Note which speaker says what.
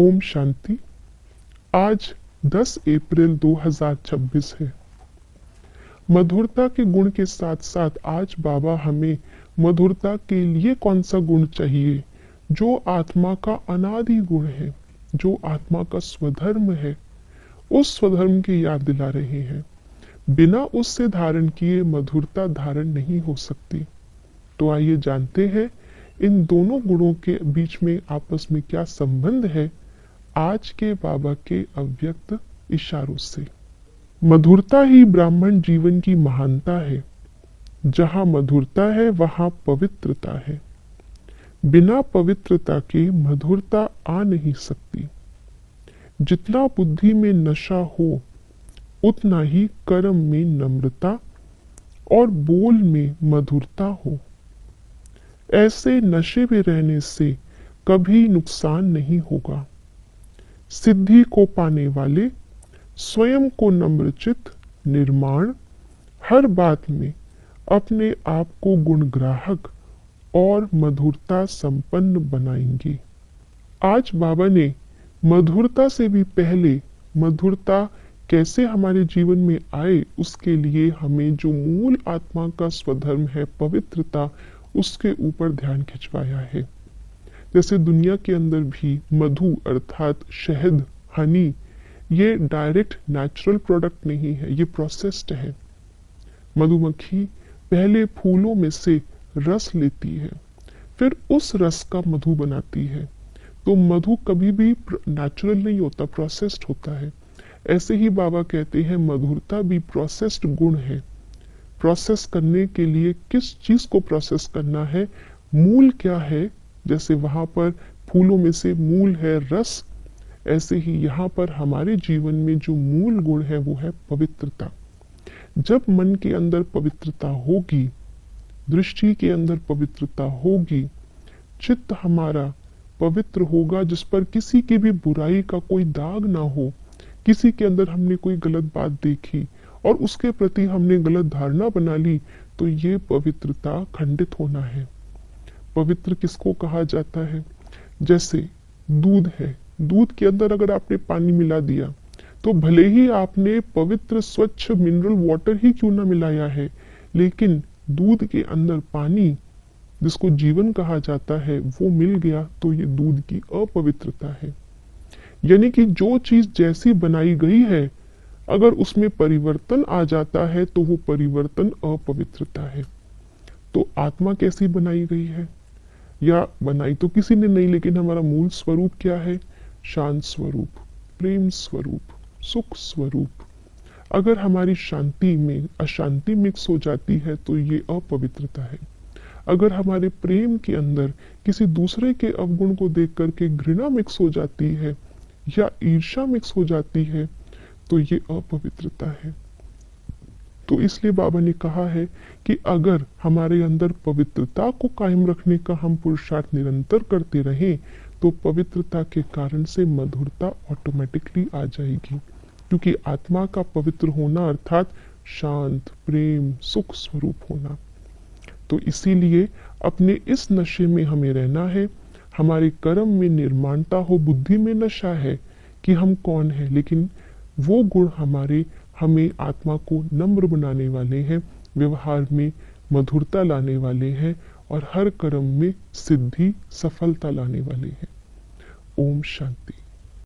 Speaker 1: ओम शांति। आज 10 अप्रैल 2026 है। मधुरता के गुण के साथ साथ आज बाबा हमें मधुरता के लिए कौन सा गुण चाहिए जो आत्मा का अनादि गुण है, जो आत्मा का स्वधर्म है, उस स्वधर्म की याद दिला रहे हैं। बिना उससे धारण किए मधुरता धारण नहीं हो सकती। तो आइए जानते हैं इन दोनों गुणों के बीच में आपस में क्या संबंध है आज के बाबा के अव्यक्त इशारों से। मधुरता ही ब्राह्मण जीवन की महानता है। जहां मधुरता है वहां पवित्रता है। बिना पवित्रता के मधुरता आ नहीं सकती। जितना बुद्धि में नशा हो उतना ही कर्म में नम्रता और बोल में मधुरता हो। ऐसे नशे में रहने से कभी नुकसान नहीं होगा। सिद्धि को पाने वाले स्वयं को नम्रचित, निर्माण, हर बात में अपने आप को गुणग्राहक और मधुरता संपन्न बनाएंगे। आज बाबा ने मधुरता से भी पहले मधुरता कैसे हमारे जीवन में आए उसके लिए हमें जो मूल आत्मा का स्वधर्म है पवित्रता, उसके ऊपर ध्यान खिंचवाया है। जैसे दुनिया के अंदर भी मधु अर्थात शहद, हनी, ये डायरेक्ट नेचुरल प्रोडक्ट नहीं है, ये प्रोसेस्ड है। मधुमक्खी पहले फूलों में से रस लेती है, फिर उस रस का मधु बनाती है। तो मधु कभी भी नेचुरल नहीं होता, प्रोसेस्ड होता है। ऐसे ही बाबा कहते हैं मधुरता भी प्रोसेस्ड गुण है। प्रोसेस करने के लिए किस चीज को प्रोसेस करना है, मूल क्या है। जैसे वहां पर फूलों में से मूल है रस, ऐसे ही यहाँ पर हमारे जीवन में जो मूल गुण है वो है पवित्रता। जब मन के अंदर पवित्रता होगी, दृष्टि के अंदर पवित्रता होगी, चित्त हमारा पवित्र होगा, जिस पर किसी की भी बुराई का कोई दाग ना हो, किसी के अंदर हमने कोई गलत बात देखी और उसके प्रति हमने गलत धारणा बना ली, तो ये पवित्रता खंडित होना है। पवित्र किसको कहा जाता है? जैसे दूध है, दूध के अंदर अगर आपने पानी मिला दिया तो भले ही आपने पवित्र स्वच्छ मिनरल वाटर ही क्यों ना मिलाया है, लेकिन दूध के अंदर पानी जिसको जीवन कहा जाता है वो मिल गया, तो ये दूध की अपवित्रता है। यानी कि जो चीज जैसी बनाई गई है अगर उसमें परिवर्तन आ जाता है तो वो परिवर्तन अपवित्रता है। तो आत्मा कैसी बनाई गई है? या बनाई तो किसी ने नहीं, लेकिन हमारा मूल स्वरूप क्या है? शांत स्वरूप, प्रेम स्वरूप, सुख स्वरूप। अगर हमारी शांति में अशांति मिक्स हो जाती है तो ये अपवित्रता है। अगर हमारे प्रेम के अंदर किसी दूसरे के अवगुण को देख करके घृणा मिक्स हो जाती है या ईर्ष्या मिक्स हो जाती है तो ये अपवित्रता है। तो इसलिए बाबा ने कहा है कि अगर हमारे अंदर पवित्रता को कायम रखने का हम पुरुषार्थ निरंतर करते रहें तो पवित्रता के कारण से मधुरता ऑटोमेटिकली आ जाएगी। क्योंकि आत्मा का पवित्र होना अर्थात शांत, प्रेम, सुख स्वरूप होना। तो इसीलिए अपने इस नशे में हमें रहना है। हमारे कर्म में निर्माणता हो, बुद्धि में नशा है कि हम कौन हैं, लेकिन वो गुण हमें आत्मा को नम्र बनाने वाले हैं, व्यवहार में मधुरता लाने वाले हैं और हर कर्म में सिद्धि, सफलता लाने वाले हैं। ओम शांति।